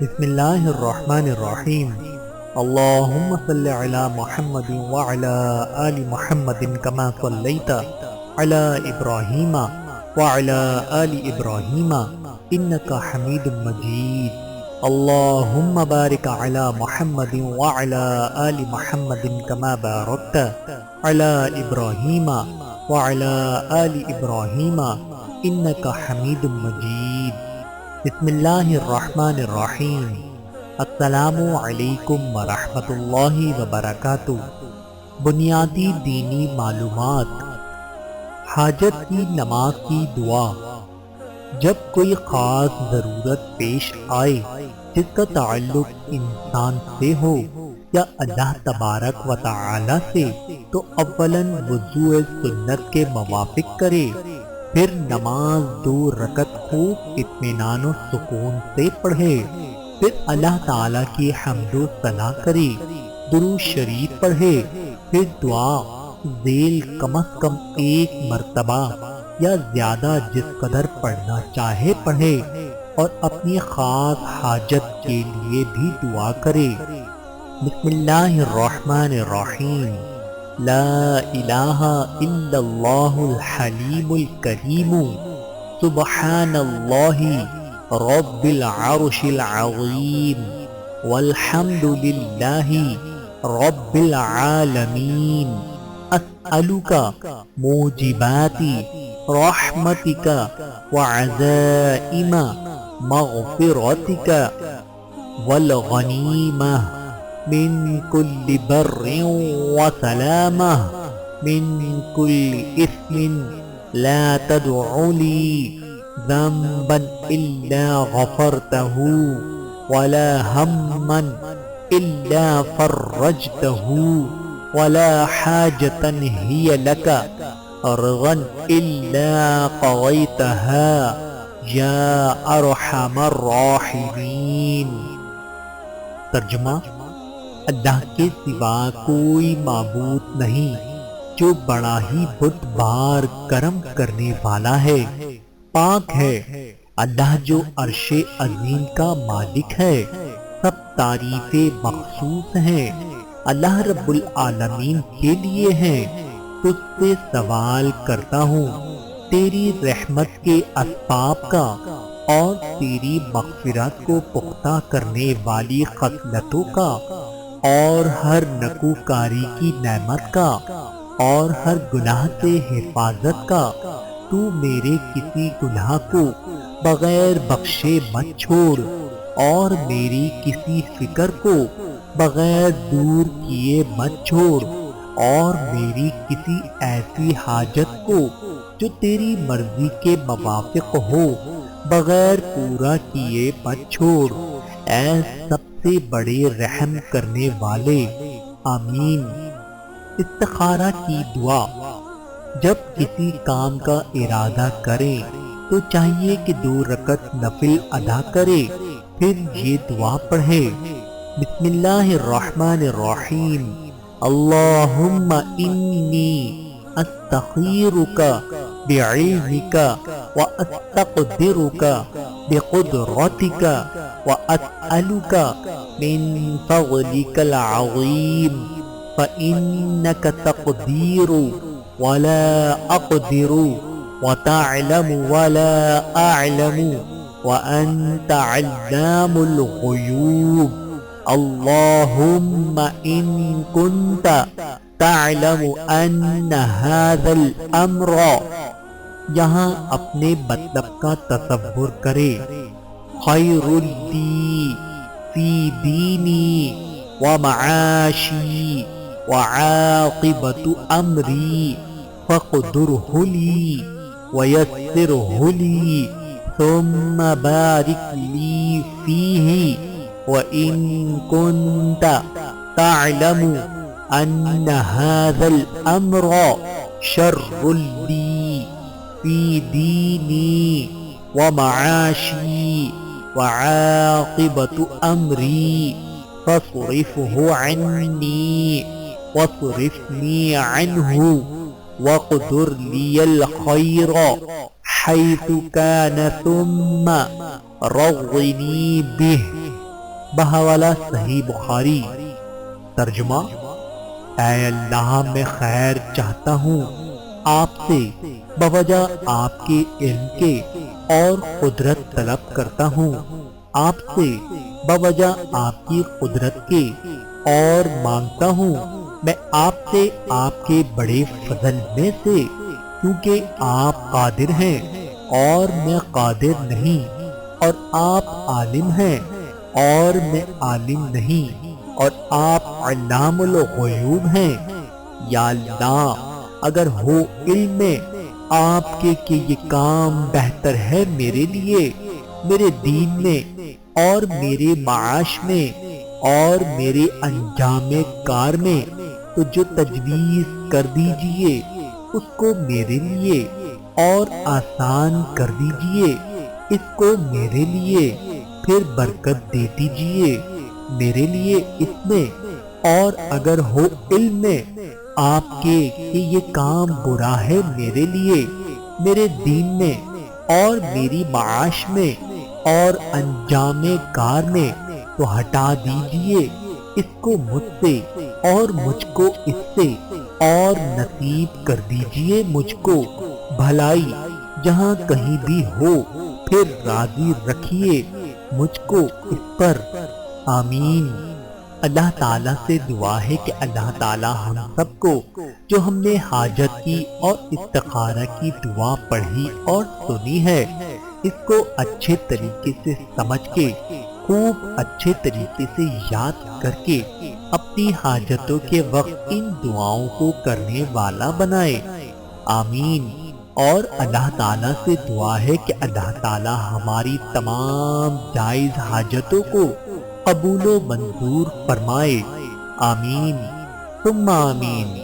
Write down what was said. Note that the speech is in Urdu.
بسم اللہ الرحمن الرحیم اللہم صلی علی محمد وعلی آل محمد کما صلیت علی ابراہیم وعلی آل ابراہیم انکا حمید مجید اللہم بارک علی محمد وعلی آل محمد کما بارکت علی ابراہیم وعلی آل ابراہیم انکا حمید مجید بسم اللہ الرحمن الرحیم السلام علیکم ورحمۃ اللہ وبرکاتہ۔ بنیادی دینی معلومات۔ حاجت کی نماز کی دعا۔ جب کوئی خاص ضرورت پیش آئے جس کا تعلق انسان سے ہو یا اللہ تبارک و تعالی سے، تو اولاً وضوء سنت کے موافق کرے، پھر نماز 2 رکعت خوب اطمینان و سکون سے پڑھے، پھر اللہ تعالیٰ کی حمد و ثنا کرے، درود شریف پڑھے، پھر دعا ذیل کم از کم 1 مرتبہ یا زیادہ جس قدر پڑھنا چاہے پڑھے، اور اپنی خاص حاجت کے لیے بھی دعا کرے۔ بسم اللہ الرحمن الرحیم۔ لا الہ الا اللہ الحلیم الکریم سبحان اللہ رب العرش العظیم والحمد للہ رب العالمین اسألک موجبات رحمتک وعزائم مغفرتک والغنیمہ من كل بر وسلامة من كل إثم لا تدع لي ذنبا إلا غفرته ولا هما إلا فرجته ولا حاجة هي لك أرغا إلا قضيتها يا أرحم الراحمين۔ ترجمہ: اللہ کے سوا کوئی معبود نہیں جو بڑا ہی بت بار کرم کرنے والا ہے، پاک ہے اللہ جو عرش عظیم کا مالک ہے، سب تعریفیں مخصوص ہیں اللہ رب العالمین کے لیے ہیں۔ تجھ سے سوال کرتا ہوں تیری رحمت کے اسباب کا اور تیری مغفرت کو پختہ کرنے والی خصلتوں کا، اور ہر نکوکاری کی نعمت کا، اور ہر گناہ سے حفاظت کا۔ تو میرے کسی گناہ کو بغیر بخشے مت چھوڑ، اور میری کسی فکر کو بغیر دور کیے مت چھوڑ، اور میری کسی ایسی حاجت کو جو تیری مرضی کے موافق ہو بغیر پورا کیے مت چھوڑ، اے سب سے بڑے رحم کرنے والے، آمین۔ استخارہ کی دعا۔ جب کسی کام کا ارادہ کرے تو چاہیے کہ 2 رکعت نفل ادا کرے، پھر یہ دعا پڑھے: بسم اللہ الرحمن الرحیم اللہم انی استخیرک بعلمک واستقدرک بقدرتک واسألک من فضلک العظیم فإنک تقدیر ولا اقدر وتعلم ولا اعلم وانت علام الغیوب اللہم ان کنت تعلم ان هذا الامر۔ یہاں اپنے مطلب کا تصور کرے: خیر لی فی دینی ومعاشی وعاقبت امری فاقدرہ لی ویسرہ لی ثم بارک لی فیہ وَإِن كُنْتَ تَعْلَمُ أَنَّ هَذَا الْأَمْرَ شَرٌّ لِّي فِي دِينِي وَمَعَاشِي وَعَاقِبَةُ أَمْرِي فَاصْرِفْهُ عَنِّي وَاصْرِفْنِي عَنْهُ وَاقْدُرْ لِيَ الْخَيْرَ حَيْثُ كَانَ ثُمَّ رَضِّنِي بِهِ بحوالہ صحیح بخاری۔ ترجمہ: اے اللہ، میں خیر چاہتا ہوں آپ سے، بوجہ آپ کے علم کے، اور قدرت طلب کرتا ہوں آپ سے بوجہ آپ کی قدرت کے، اور مانگتا ہوں میں آپ سے آپ کے بڑے فضل میں سے، کیونکہ آپ قادر ہیں اور میں قادر نہیں، اور آپ عالم ہیں اور میں عالم نہیں، اور آپ علام الغیوب ہیں۔ یا اللہ، اگر ہو علم میں آپ کے کہ یہ کام بہتر ہے میرے لیے، میرے دین میں اور میرے معاش میں اور میرے انجام کار میں، تو جو تجویز کر دیجئے اس کو میرے لیے، اور آسان کر دیجئے اس کو میرے لیے، پھر برکت دے دیجئے میرے لیے اس میں، اور اگر ہو علم میں آپ کے کہ یہ کام برا ہے میرے لیے، میرے دین میں اور میری معاش میں اور انجام کار میں، تو ہٹا دیجئے اس کو مجھ سے اور مجھ کو اس سے، اور نصیب کر دیجئے مجھ کو بھلائی جہاں کہیں بھی ہو، پھر راضی رکھیے مجھ کو اس پر۔ آمین۔ اللہ تعالیٰ سے دعا ہے کہ اللہ تعالیٰ ہم سب کو جو ہم نے حاجت کی اور استخارہ کی دعا پڑھی اور سنی ہے، اس کو اچھے طریقے سے سمجھ کے، خوب اچھے طریقے سے یاد کر کے، اپنی حاجتوں کے وقت ان دعاؤں کو کرنے والا بنائے۔ آمین۔ اور اللہ تعالیٰ سے دعا ہے کہ اللہ تعالیٰ ہماری تمام جائز حاجتوں کو قبول و منظور فرمائے۔ آمین ثم آمین۔